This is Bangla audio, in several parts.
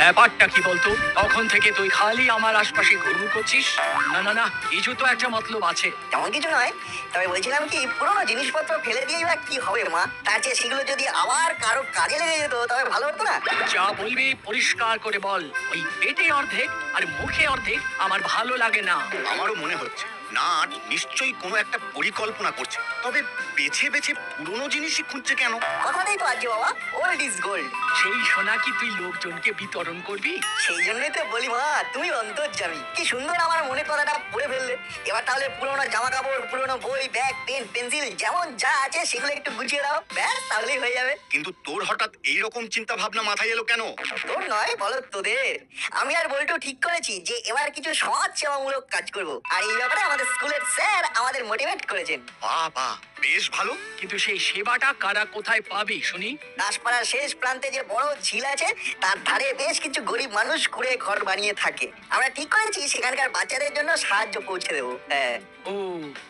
ব্যাপারটা কি বলতো? তখন থেকে তুই খালি আমার আশপাশে ঘুরঘুর করছিস। না না না, কিছু তো একটা মতলব আছে। তেমন কিছু নয়, তবে বলছিলাম কি পুরোনো জিনিসপত্র ফেলে দিয়েই বা কি হবে মা? তার চেয়ে সেগুলো যদি আবার কারো কাজে লেগে যেত তবে ভালো হতো না? যা বলবি পরিষ্কার করে বল। ওই পেটে অর্ধেক আর মুখে অর্ধেক আমার ভালো লাগে না। আমারও মনে হচ্ছে নাট নিশ্চয়ই কোনো একটা পরিকল্পনা করছে, তবে বেছে বেছে পুরনো জিনিসই খুঁজছে কেন? কথাটাই তো আছে বাবা, ওল্ড ইজ গোল্ড। সেই সোনা কি তুই লোকজনকে বিতরণ করবি? সেই জন্যই তো বলি মা, তুমি অন্তর্যামী। কি সুন্দর আমার মনে কথাটা পড়ে ফেললে। এবার তাহলে পুরোনো জামা কাপড়, পুরোনো বই, ব্যাগ, পেন, পেন্সিল যেমন যা আছে সেগুলো একটু গুছিয়ে দাও, ব্যাস তাহলেই হয়ে যাবে। কিন্তু তোর হঠাৎ এইরকম চিন্তা ভাবনা মাথায় এলো কেন? তোর নয়, বলো তোদের। আমি আর বল্টু ঠিক করেছি যে এবার কিছু সমাজ সেবামূলক কাজ করব, আর এই ব্যাপারে আমাদের স্কুলের স্যার আমাদের মোটিভেট করেছেন। বাহ বাহ, বেশ ভালো। কিন্তু সেই সেবাটা কারা কোথায় পাবি শুনি? দাসপাড়ার শেষ প্রান্তে যে বড় ঝিল আছে তার ধারে বেশ কিছু গরিব মানুষ কুড়ে ঘর বানিয়ে থাকে। আমরা ঠিক করেছি সেখানকার বাচ্চাদের জন্য সাহায্য পৌঁছে দেবো। হ্যাঁ, ও,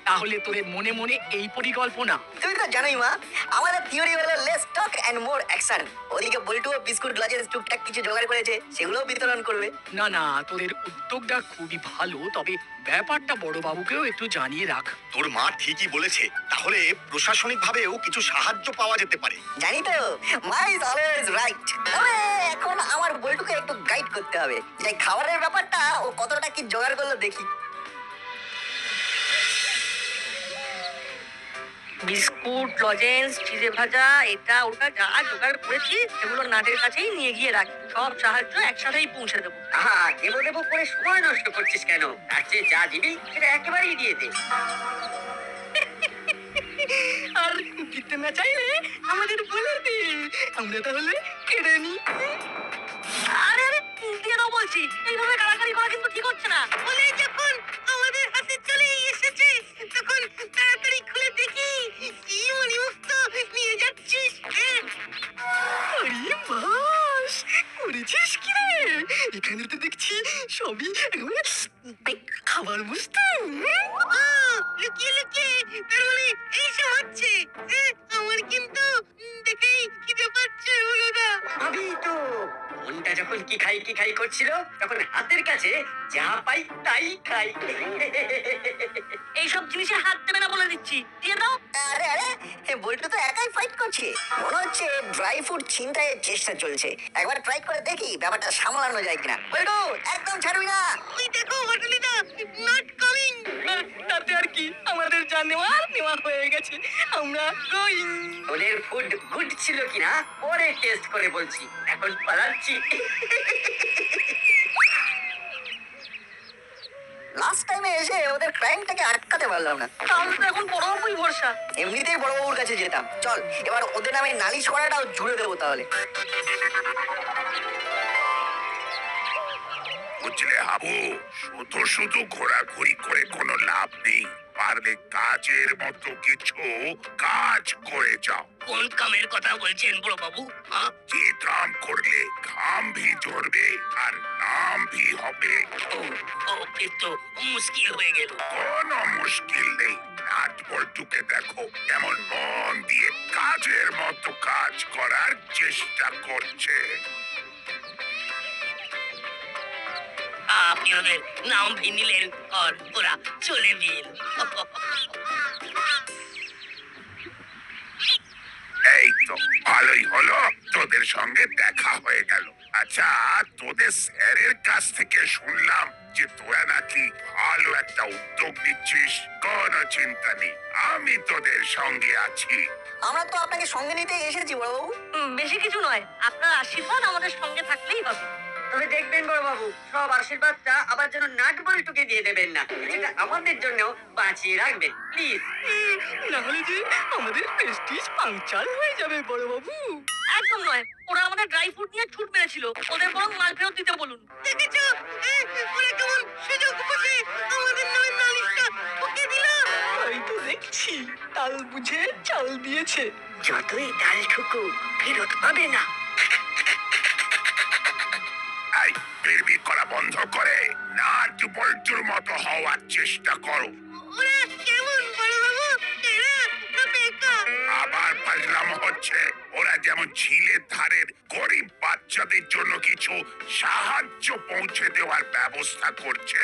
তাহলে তোদের মনে মনে এই পরিকল্পনা? তুমি তো জানোই মা, আমাদের থিওরি হলো less talk and more action. ওদিকে বল্টুও বিস্কুট গ্লাজের টুকটাক কিছু জোগাড় করেছে, সেগুলোও বিতরণ করবে। না না, তোদের উদ্যোগটা খুবই ভালো, তবে ব্যাপারটা বড় বাবুকেও একটু জানিয়ে রাখ। তোর মা ঠিকই বলেছে, তাহলে প্রশাসনিক ভাবেও কিছু সাহায্য পাওয়া যেতে পারে। জানি তো, মা ইজ অলওয়েজ রাইট। তবে এখন আমার বল্টুকে একটু গাইড করতে হবে যে খাবারের ব্যাপারটা ও কতটা কি জোগাড় করলো দেখি। বিস্কুট, লজেন্স, চিড়ে ভাজা, এটা ওটা যা জোগাড় করেছি সেগুলো নাটের কাছেই নিয়ে গিয়ে রাখি। সব সাহায্য একসাথেই পৌঁছে দেবো। আহা, দেবো দেবো করে সময় নষ্ট করছিস কেন? তার চেয়ে যা দিবি সেটা একেবারেই দিয়ে দে। আর দিতে না চাইলে আমাদের বলে দে, আমরা তাহলে কেড়ে নিই। আরে আরে, দিয়ে দাও বলছি। এইভাবে কাড়াকাড়ি করা কিন্তু ঠিক হচ্ছে না। বলে যখন আমাদের হাতে চলেই এসেছে তখন তাড়াতাড়ি খুলে দেখি কি মণিমুক্ত নিয়ে যাচ্ছিস। আরে বাস, করেছিস কি রে? এখানে তো দেখছি সবই একেবারে খাবার বস্তু। লুকিয়ে লুকিয়ে তার মানে এইসব হচ্ছে। আমার কিন্তু দেখেই খিদে পাচ্ছে হলো না। ভাবি তো মনটা যখন কি খাই করছিল তখন হাতের কাছে যা পাই তাই খাই। এইসব জিনিসে হাত দেবে না বলে দিচ্ছি, দিয়ে দাও। আরে আরে, বল্টু তো একাই ফাইট করছে। মনে হচ্ছে ড্রাই ফ্রুট ছিনতাইয়ের চেষ্টা চলছে। একবার ট্রাই করে দেখি ব্যাপারটা সামলানো যায় কিনা। বল্টু, একদম ছাড়বি না। ওই দেখো হোটেলিদা, নট কামিং। তাতে আর কি, আমাদের যা নেওয়ার নেওয়া হয়ে গেছে, আমরা গোয়িং। ওদের ফুড গুড ছিল কিনা পরে টেস্ট করে বলছি, এখন পালাচ্ছি। লাস্ট টাইমে এসে ওদের ক্রাইমটাকে আটকাতে পারলাম না। তাহলে তো এখন বড় বাবুই ভরসা। এমনিতেই বড়বাবুর কাছে যেতাম। চল এবার ওদের নামে নালিশ করাটাও জুড়ে দেবো তাহলে। বুঝলে হাবু, শুধু শুধু ঘোরাঘুরি করে কোনো লাভ নেই। পারলে কাজের মতো কিছু কাজ করে যাও। কোন কামের কথা বলছেন বড় বাবু? যে কাম করলে ঘাম ভি ঝরবে আর নাম ভি হবে। এ তো মুশকিল হয়ে গেল। কোনো মুশকিল নেই। নাট বল্টুকে দেখো কেমন মন দিয়ে কাজের মতো কাজ করার চেষ্টা করছে। আপনি ওদের নাম ভি নিলেন আর ওরা চলে দিন। এই তো ভালোই হলো, তোদের সঙ্গে দেখা হয়ে গেল। আচ্ছা, তোদের স্যারের কাছ থেকে শুনলাম যে তোরা নাকি ভালো একটা উদ্যোগ নিচ্ছিস। কোনো চিন্তা নেই, আমি তোদের সঙ্গে আছি। আমরা তো আপনাকে সঙ্গে নিতে এসেছি বড়বাবু। বেশি কিছু নয়, আপনার আশীর্বাদ আমাদের সঙ্গে থাকলেই হবে। তবে দেখবেন বড় বাবু, সব আশীর্বাদটা আবার যেন নাট বল্টুকে দিয়ে দেবেন না, যেটা আমাদের জন্য বাঁচিয়ে রাখবেন প্লিজ। নাহলে যে আমাদের প্রেস্টিজ পাংচার হয়ে যাবে বড় বাবু। একদম নয়, ওরা আমাদের ড্রাই ফ্রুট নিয়ে ছুট মেরেছিল। ওদের বরং মাল ফেরত দিতে বলুন। দেখেছো ওরা কেমন সুযোগ বুঝে আমাদের নামে নালিশটা ঠুকে দিল। তাই তো দেখছি, তাল বুঝে চাল দিয়েছে। যতই ডাল ঠুকু ফেরত পাবে না। এই বিড়বিড় করা বন্ধ করে নাট বল্টুর মতো হওয়ার চেষ্টা করো। ওরা কেমন বড় বাবু? এরা না বেকার। আবার পাজলাম হচ্ছে। ওরা যেমন ঝিলের ধারের গরিব বাচ্চাদের জন্য কিছু সাহায্য পৌঁছে দেওয়ার ব্যবস্থা করছে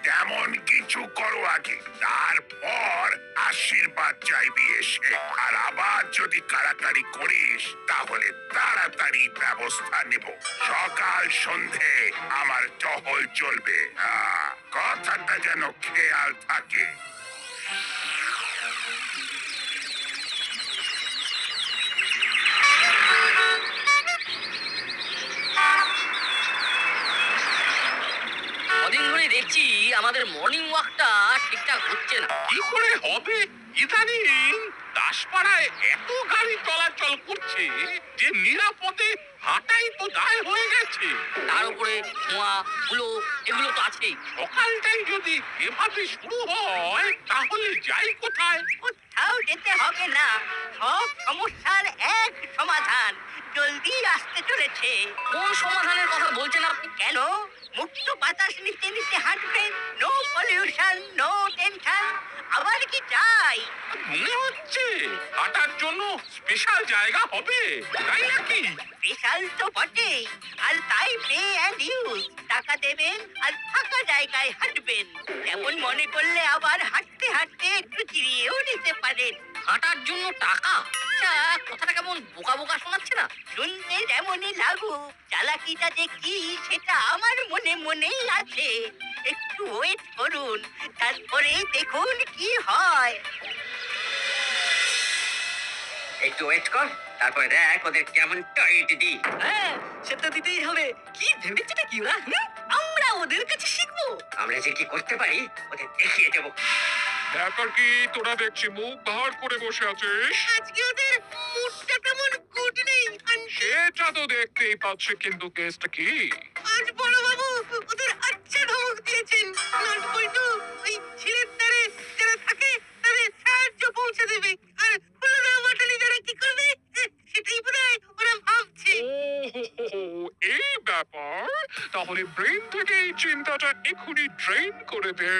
তেমন কিছু করো আগে, তারপর আশীর্বাদ চাইবি এসে। আর আবার যদি কাড়াকাড়ি করিস তাহলে তাড়াতাড়ি ব্যবস্থা নেব। সকাল সন্ধে আমার টহল চলবে, কথাটা যেন খেয়াল থাকে। কদিন ধরে দেখছি আমাদের মর্নিং ওয়াকটা ঠিকঠাক হচ্ছে না। কি করে হবে? ইদানিং দাসপাড়ায় এত গাড়ি চলাচল করছে যে নিরাপদে হাঁটাই তো দায় হয়ে গেছে। তার উপরে ধোঁয়া ধুলো এগুলো তো আছেই। সকালটাই যদি এভাবে শুরু হয় তাহলে যাই কোথায়? কোথাও যেতে হবে না, সব সমস্যার এক সমাধান জলদি আসতে চলেছে। কোন সমাধানের কথা বলছেন আপনি? কেন? মুক্ত বাতাস নিতে নিতে হাঁটবেন, নো পলিউশন, নো টেনশন। আবার কি চাই? মনে হচ্ছে হাঁটার জন্য স্পেশাল জায়গা হবে, তাই নাকি? স্পেশাল তো বটেই, আর তাই পে অ্যান্ড ইউজ। টাকা দেবেন আর ফাঁকা জায়গায় হাঁটবেন। এমন মনে করলে আবার হাঁটতে হাঁটতে একটু চিরিয়েও নিতে পারেন। হাঁটার জন্য টাকা? আচ্ছা, কথাটা কেমন বোকা বোকা শোনাচ্ছে না? শুনতে যেমনই লাগুক, চালাকিটা যে কি সেটা আমার মনে মনেই আছে। একটু ওয়েট করুন, তারপরে দেখুন কি হয়। একটু ওয়েট কর, তারপরে দেখ ওদের কেমন টাইট দি। হ্যাঁ, সেটা দিতেই হবে। কি ভেবেছে কি ওরা? আমরা ওদের কাছে শিখবো। আমরা যে কি করতে পারি ওদের দেখিয়ে দেবো। ব্যাপার কি তোরা দেখছি মুখ ভার করে বসে আছিস? আজকে ওদের মুডটা তেমন গুড নেই। সেটা তো দেখতেই পাচ্ছি, কিন্তু কেসটা কি? আজ বড় বাবু ওদের আচ্ছা ধমক দিয়েছেন। নাট বল্টু ওই ঝিলের ধারে যারা থাকে তাদের সাহায্য পৌঁছে দেবে, আর ফুলরা মাটালি যারা কি করবে সেটাই বোধহয় ওরা ভাবছে। ও এই ব্যাপার, তাহলে ব্রেন থেকে এই চিন্তাটা এখনই ট্রেন করে দে।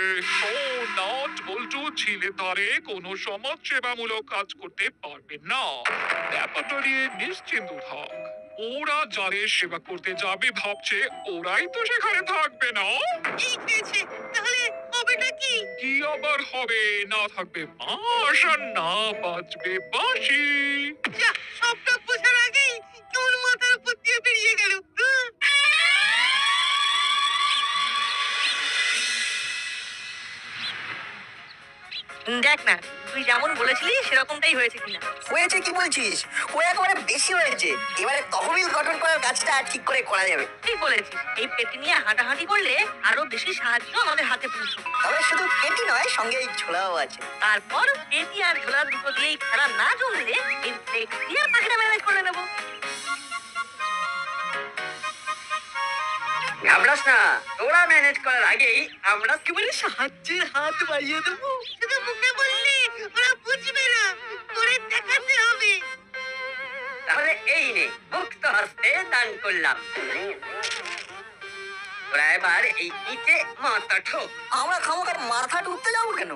ও নট বল্টু ঝিলে ধারে কোনো সমাজ সেবামূলক কাজ করতে পারবে না, ব্যাপারটা নিয়ে নিশ্চিন্ত থাক। ওরা যাদের সেবা করতে যাবে ভাবছে ওরাই তো সেখানে থাকবে না। ঠিক আছে, তাহলে হবেটা কি? কি আবার হবে? না থাকবে বাঁশ আর না বাজবে বাঁশি। যা, সবটা বোঝার আগেই কেমন মাথার উপর দিয়ে বেরিয়ে গেল। দেখ না, তুই যেমন বলেছিলি সেরকমটাই হয়েছে কিনা। হয়েছে কি বলছিস? ও একেবারে বেশি হয়েছে। এবারে তহবিল গঠন করার কাজটা ঠিক করে করা যাবে। ঠিক বলেছিস, এই পেটি নিয়ে হাঁটাহাঁটি করলে আরো বেশি সাহায্য আমাদের হাতে পৌঁছবে। তবে শুধু পেটি নয়, সঙ্গে এই ঝোলাও আছে। তারপর পেটি আর ঝোলা দুটো দিয়েই খেলা না জমলে এই প্লেট দিয়ে পাখিটা ম্যানেজ করে নেবো। ঘাবড়াস না, তোরা ম্যানেজ করার আগেই আমরা একেবারে সাহায্যের হাত বাড়িয়ে দেবো। শুধু মুখে বললে ওরা বুঝবে না, করে দেখাতে হবে। তাহলে এই নে মুক্ত হস্তে দান করলাম। তোরা এবার এই ইটে মাথা ঠোক। আমরা খামোকার মাথা ঢুকতে যাবো কেন?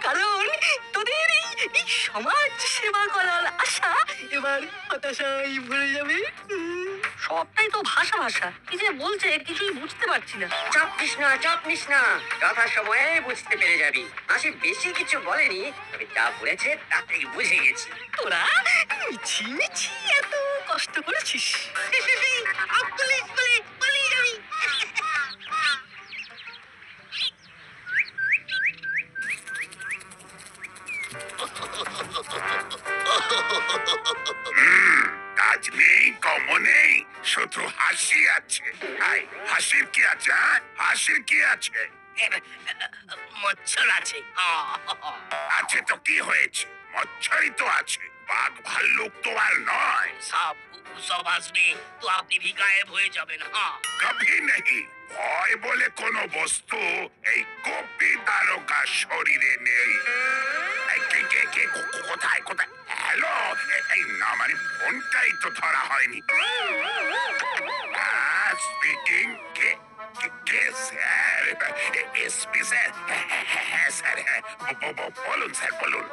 কারণ তোদের এই সমাজ সেবা করার আশা এবার হতাশায় ভরে যাবে। সবটাই তো ভাষা ভাষা, কি যে বলছে কিছুই বুঝতে পারছি না। চাপ নিস না, চাপ নিস না, যথা সময়ে বুঝতে পেরে যাবি। মাসি বেশি কিছু বলেনি, তবে যা বলেছে তাতেই বুঝে গেছি। তোরা মিছি মিছি এত কষ্ট করেছিস, পুলিশ বলে পালিয়ে যাবি। কাজ নেই, কম নেই, শুধু হাসি আছে। হাই, হাসির কি আছে? হাসির কি আছে? মচ্ছর আছে। আছে তো কি হয়েছে? মচ্ছরই তো আছে, বাঘ ভাল্লুক তো আর নয়। সব সব আসবে তো আপনি भी गायब হয়ে যাবেন। কভি নেই। ভয় বলে কোনো বস্তু এই কপি দারোগা শরীরে নেই। এই কোথায় কোথায়? হ্যালো, এই না মানে ফোনটাই তো ধরা হয়নি। স্পিকিং। কে কে স্যার? SP sir? হ্যাঁ স্যার, হ্যাঁ। বলুন স্যার, বলুন।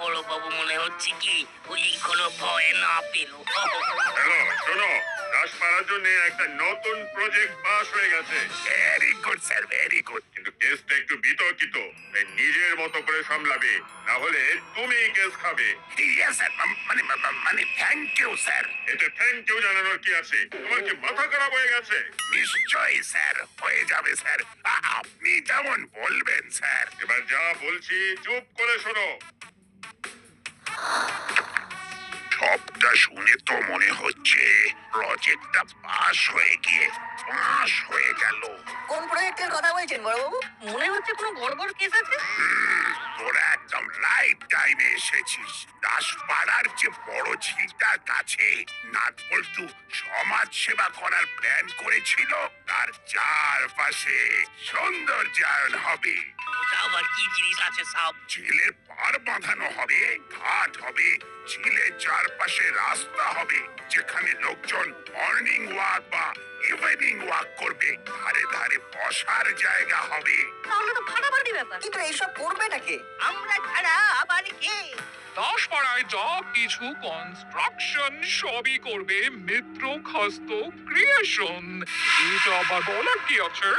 বড় বাবু মনে হচ্ছে কি ওই কোনো ভয় না পেল। হ্যালো, শোনো, দাসপাড়ার জন্য একটা নতুন প্রজেক্ট পাস হয়ে গেছে, very good sir, very good. কিন্তু কেসটা একটু বিতর্কিত। তাই নিজের মতো করে সামলাবে, না হলে তুমি কেস খাবে। ইয়েস স্যার, মানে থ্যাংক ইউ স্যার। এতে থ্যাংক ইউ জানানোর কি আছে? তোমার কি মাথা খারাপ হয়ে গেছে? নিশ্চয়ই স্যার, হয়ে যাবে স্যার। আপনি যেমন বলবেন স্যার। এবার যা বলছি চুপ করে শোনো। সবটা শুনে তো মনে হচ্ছে প্রজেক্টটা পাস হয়ে গিয়ে পাস হয়ে গেল। কোন প্রজেক্টের কথা বলছেন বড়বাবু? মনে হচ্ছে কোনো গড়বড় কেস আছে। তোরা একদম রাইট টাইমে এসেছিস। দাসপাড়ার যে বড় ঝিলটার কাছে নাটবল্টু সমাজ সেবা করার প্ল্যান করেছিল, তার চারপাশে সৌন্দর্যায়ন হবে। ওটা আবার কি জিনিস আছে সব? ঝিলের পার বাঁধানো হবে, ঘাট হবে, ঝিলের চারপাশে রাস্তা হবে, যেখানে লোকজন মর্নিং ওয়াক বা ইভিনিং ওয়াক করবে। ধারে ধারে বসার জায়গা হবে। তাহলে তো ফাটাফাটি ব্যাপার। কিন্তু এইসব করবে নাকি? আমরা ছাড়া আবার কে? দাসপাড়ায় যা কিছু কনস্ট্রাকশন সবই করবে মিত্র খাস্ত ক্রিয়েশন। এটা আবার বলার কি আছে?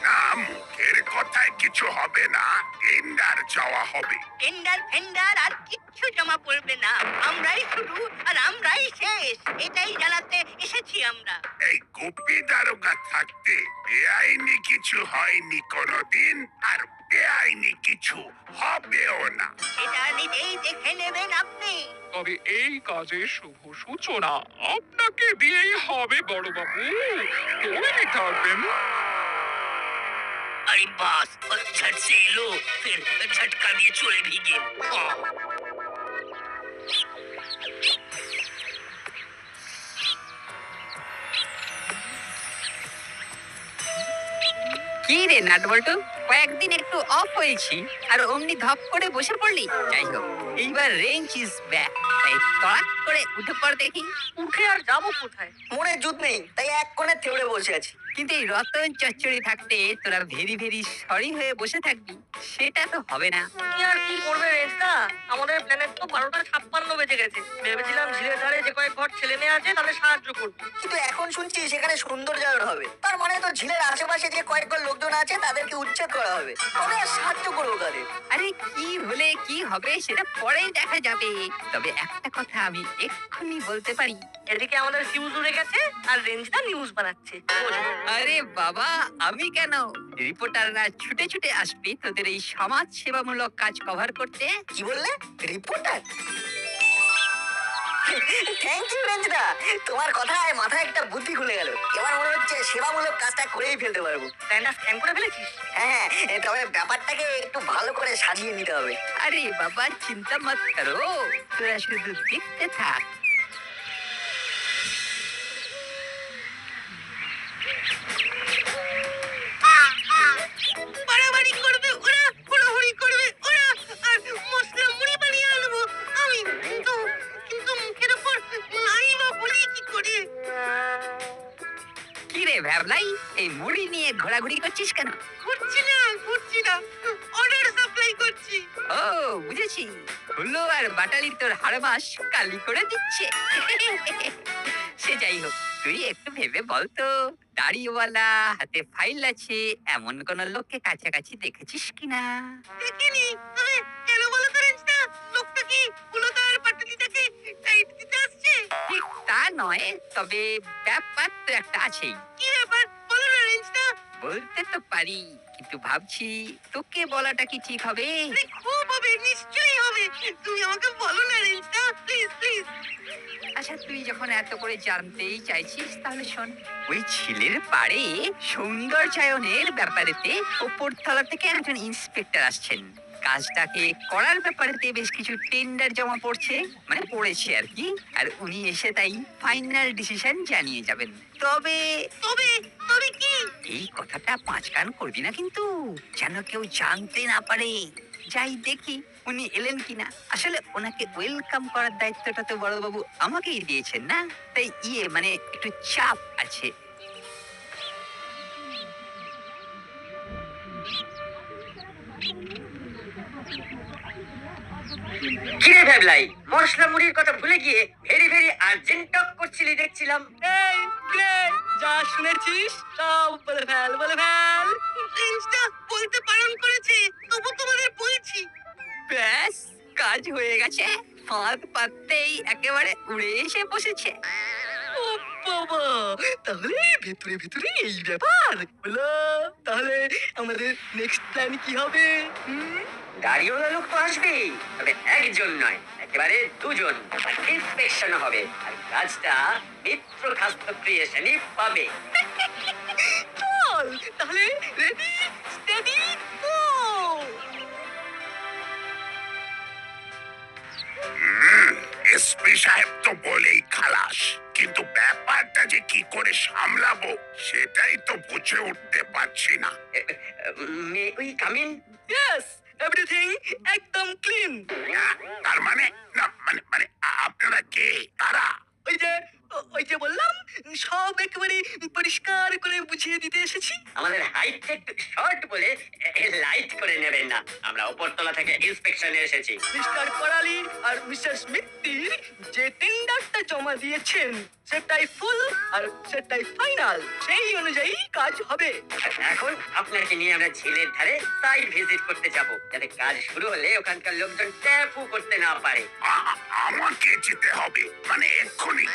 না, মুখের কথায় কিছু হবে না, টেন্ডার চাওয়া হবে। টেন্ডার ফেন্ডার আর কিচ্ছু জমা পড়বে না। আমরাই শুরু আর আমরাই শেষ, এটাই জানাতে এসেছি আমরা। এই গোপী দারোগা থাকতে বেআইনি কিছু হয়নি কোনোদিন, আর বেআইনি কিছু হবেও না। এটা নিজেই দেখে নেবেন আপনি। তবে এই কাজের শুভ সূচনা আপনাকে দিয়েই হবে বড়বাবু। তৈরি থাকবেন। अरे बस झट से लो, फिर झटका दिए चले भी गए। কি রে নাটবল্টু, কয়েকদিন একটু অফ হয়েছি আর অমনি ধপ করে বসে পড়লি। যাই হোক, এইবার রেঞ্জ ইজ ব্যাক, তাই তড়াক করে উঠে পড় দেখি। উঠে আর যাবো কোথায়? মনে জুত নেই, তাই এক কোণে থেমড়ে বসে আছি। কিন্তু এই রতন চচ্চড়ি থাকতে তোরা ভেরি ভেরি সরি হয়ে বসে থাকবি, সেটা তো হবে না। কি আর কি করবে রেঞ্জটা? আমাদের প্ল্যানেট তো 12:56 বেজে গেছে। ভেবেছিলাম ঝিলের ধারে যে কয়েক ঘর ছেলে মেয়ে আছে তাদের সাহায্য করবো। কিন্তু এখন শুনছি সেখানে সৌন্দর্যায়ন হবে। তার মানে তো ঝিলের আশেপাশে যে কয়েকজন লোকজন আছে তাদেরকে উচ্ছেদ করা হবে। তবে আর সাহায্য করবো কাদের? আরে কি হলে কি হবে সেটা পরেই দেখা যাবে। তবে একটা কথা আমি এক্ষুনি বলতে পারি। এদিকে আমাদের ফিউজ উড়ে গেছে আর রেঞ্জটা নিউজ বানাচ্ছে। আরে বাবা, আমি কেন? রিপোর্টাররা ছুটে ছুটে আসবে তোদের এই সমাজ সেবামূলক কাজ কভার করতে। কি বললে? রিপোর্টার? থ্যাংক ইউ রেঞ্জদা, তোমার কথায় মাথায় একটা বুদ্ধি খুলে গেল। এবার মনে হচ্ছে সেবামূলক কাজটা করেই ফেলতে পারবো। প্ল্যানটা স্ক্যান করে ফেলেছিস? হ্যাঁ, তবে ব্যাপারটাকে একটু ভালো করে সাজিয়ে নিতে হবে। আরে বাবা, চিন্তা মত করো, তোরা শুধু দেখতে থাক। বাড়াবাড়ি করবে ওরা, হুড়োহুড়ি করবে ওরা, আর মশলা মুড়ি বানিয়ে আনবো আমি। কিন্তু মুখের উপর নাই বা বলি কি করে? কি রে ভ্যাবলাই, এই মুড়ি নিয়ে ঘোরাঘুরি করছিস কেন? ঘুরছি না, অর্ডার সাপ্লাই করছি। ও বুঝেছি, হুলো আর বাটালি তোর হাড়মাস কালি করে দিচ্ছে। সে যাই হোক, তুই একটু ভেবে বলতো, দাড়িওয়ালা হাতে ফাইল আছে এমন কোন লোককে কাছাকাছি দেখেছিস কিনা? দেখিনি, তবে কেন বলো তো রেঞ্জটা? লোকটা কি হুলোদার পাটালিটাকে টাইট দিতে আসছে? ঠিক তা নয়, তবে ব্যাপার তো একটা আছেই। কি ব্যাপার বলো না রেঞ্জটা? বলতে তো পারি, কিন্তু ভাবছি তোকে বলাটা কি ঠিক হবে? আরে খুব হবে, নিশ্চয়ই হবে। তুমি আমাকে বলো না রেঞ্জটা, প্লিজ প্লিজ। আচ্ছা, তুই যখন এত করে জানতেই চাইছিস তাহলে শোন। ওই ঝিলের পাড়ে সৌন্দর্যায়নের ব্যাপারেতে ওপরতলা থেকে একজন ইন্সপেক্টর আসছেন। কাজটাকে করার ব্যাপারেতে বেশ কিছু টেন্ডার জমা পড়ছে, মানে পড়েছে আর কি। আর উনি এসে তাই ফাইনাল ডিসিশন জানিয়ে যাবেন। তবে তবে তবে কি? এই কথাটা পাঁচ কান করবি না কিন্তু, যেন কেউ জানতে না পারে। যাই দেখি উনি এলেন কিনা। আসলে ওনাকে ওয়েলকাম করার দায়িত্বটা তো বড়বাবু আমাকেই দিয়েছেন না, তাই মানে একটু চাপ আছে। কিরে ভ্যাবলাই, মশলা মুড়ির কথা ভুলে গিয়ে ভেরি ভেরি আর্জেন্ট টক করছিলি দেখছিলাম। এই কিরে, যা শুনেছিস সব বলে ফেল, বলে ফেল। রেঞ্জটা বলতে বারণ করেছে, তবু তোমাদের বলছি। ব্যাস, কাজ হয়ে গেছে। ফাঁদ পাততেই একেবারে উড়ে এসে বসেছে। ও বাবা, তাহলে ভেতরে ভেতরে এই ব্যাপার হলো। তাহলে আমাদের নেক্সট প্ল্যান কি হবে? গাড়িওয়ালা লোক তো আসবেই, তবে একজন নয়, একেবারে দুজন। ইন্সপেকশন হবে আর কাজটা মিত্র খাস্ত ক্রিয়েশনই পাবে। চল তাহলে, রেডি স্টেডি গো। এসপি সাহেব তো বলেই খালাস, কিন্তু ব্যাপারটা যে কি করে সামলাবো সেটাই তো বুঝে উঠতে পারছি না। May we come in? Yes, everything একদম ক্লিন। তার মানে না, মানে মানে আপনারা কে, কারা? ওই যে বললাম, সব একেবারে পরিষ্কার করে বুঝিয়ে দিতে এসেছি। আমাদের হাইট একটু শর্ট বলে লাইট করে নেবেন না, আমরা উপরতলা থেকে ইন্সপেকশনে এসেছি। মিস্টার করালি আর মিস্টার স্মিথির যে টেন্ডারটা জমা দিয়েছেন সেটাই ফুল আর সেটাই ফাইনাল, সেই অনুযায়ী কাজ হবে। এখন আপনাকে নিয়ে আমরা ঝিলের ধারে সাইড ভিজিট করতে যাব, যাতে কাজ শুরু হলে ওখানকার লোকজন ট্যাপু করতে না পারে। আমাকে যেতে হবে মানে এক্ষুনি?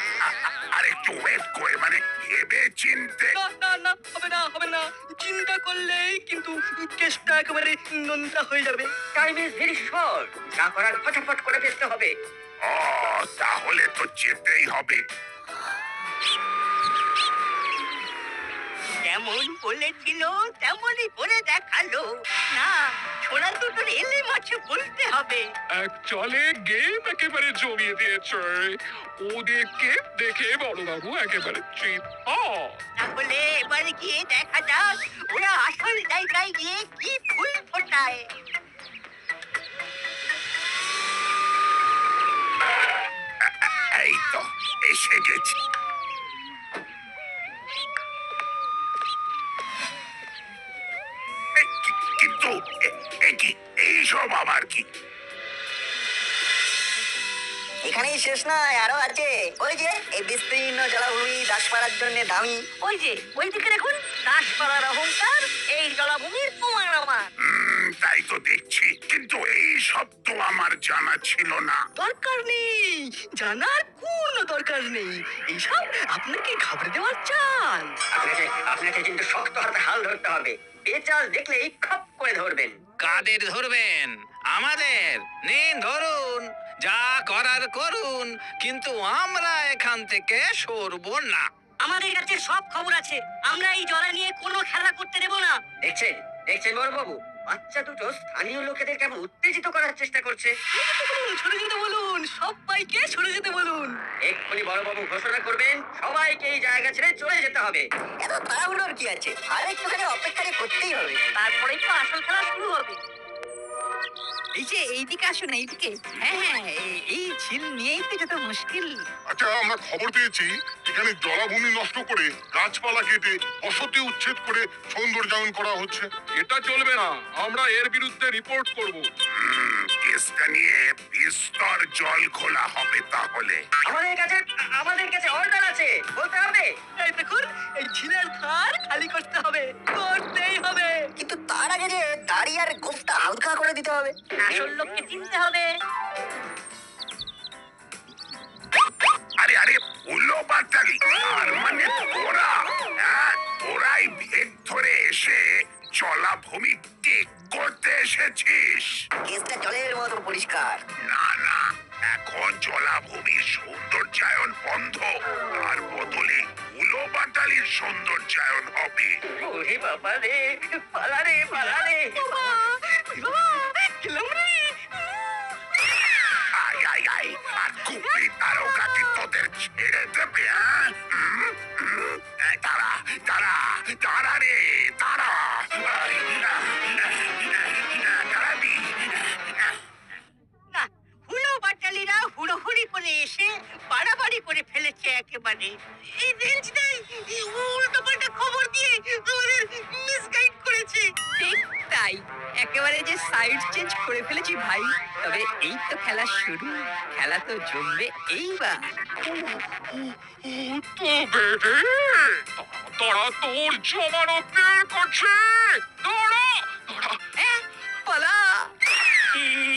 আর একটু ওয়েট করে, মানে ভেবে চিনতে। না না না, হবে না, হবে না। চিন্তা করলেই কিন্তু কেসটা একেবারে নোংরা হয়ে যাবে। টাইম ইজ ভেরি শর্ট, যা করার ফটাফট করে ফেলতে হবে। ও, তাহলে তো যেতেই হবে। যেমন বলেছিল তেমনই করে দেখালো। না, ছোড়া দুটোর এলে মাছে বলতে হবে। এক চলে গেম একেবারে জমিয়ে দিয়েছে। ওদেরকে দেখে বড়বাবু একেবারে চিত। তাহলে এবার গিয়ে দেখা যাক ওরা আসল জায়গায় গিয়ে কি ফুল ফোটায়। এই তো এসে গেছি। কিন্তু কি এইসব আবার কি? এখানেই শেষ নয়, আরো আছে। ওই যে এই বিস্তীর্ণ জলাভূমি দাসপাড়ার জন্য দামি। ওই যে ওইদিকে দেখুন, দাসপাড়ার অহংকার, এই জলাভূমির তোমার আমার। তাই তো দেখছি, কিন্তু এই সব তো আমার জানা ছিল না। দরকার নেই, জানার কোনো দরকার নেই। এইসব আপনাকে ঘাবড়ে দেওয়ার চাল। আপনাকে কিন্তু শক্ত হাতে হাল ধরতে হবে। বেচাল দেখলেই খপ করে ধরবেন। কাদের ধরবেন? আমাদের। নিন ধরুন, যা করার করুন, কিন্তু আমরা এখান থেকে সরবো না। আমাদের কাছে সব খবর আছে, আমরা এই জলা নিয়ে কোনো খেলা করতে দেব না। দেখছেন দেখছেন বড়বাবু, বাচ্চা দুটো স্থানীয় লোকেদের কেমন উত্তেজিত করার চেষ্টা করছে। সরে যেতে বলুন, সবাইকে সরে যেতে বলুন। এক্ষুনি বড়বাবু ঘোষণা করবেন সবাইকে এই জায়গা ছেড়ে চলে যেতে হবে। এত তাড়াহুড়োর কি আছে? আর একটুখানি অপেক্ষা করতেই হবে। তারপরেই তো আসল খেলা শুরু হবে। এই যে এইদিকে আসুন, এইদিকে। হ্যাঁ, এই ঝিল নিয়েই তো যত মুশকিল। আচ্ছা, আমরা খবর পেয়েছি এখানে জলাভূমি নষ্ট করে গাছপালা কেটে বসতি উচ্ছেদ করে সৌন্দর্যায়ন করা হচ্ছে। এটা চলবে না, আমরা এর বিরুদ্ধে রিপোর্ট করব। কেসটা নিয়ে বিস্তর জল খোলা হবে তাহলে। আমাদের কাছে অর্ডার আছে, বলতে হবে। এই দেখুন, এই ঝিলের ধার খালি করতে হবে, করতেই হবে। কিন্তু তার আগে যে দাড়ি আর গোফটা হালকা করে দিতে হবে। আসল লোককে চিনতে হবে। আরে আরে, উলো বাটালি, আর মানে তোরা, তোরাই ভেদ ধরে এসে জলাভূমি টেক করতে এসেছিস। কেসটা জলের মতো পরিষ্কার। না না, এখন জলাভূমির সৌন্দর্যায়ন বন্ধ, তার বদলে উলো বাটালির সৌন্দর্যায়ন হবে। ওরে বাবা রে, পালারে পালারে। আয় আয় আয়, আর কুপি তারকাটি তোদের ছেড়ে দেবে? তারা তারা তারা রে, তারা তারাবি। না, হুলো বাটালিরা হুড়োহুড়ি করে এসে বাড়াবাড়ি করে ফেলেছে একেবারে। এই রেঞ্জটাই উল্টো পাল্টা খবর দিয়ে আমাদের মিসগাইড করেছে। ঠিক তাই, একেবারে করে ফেলেছি ভাই, তবে এই তো খেলা শুরু, খেলা তো জমবে এইবার। তবে রে, তারা তোর জমানো বের করছে।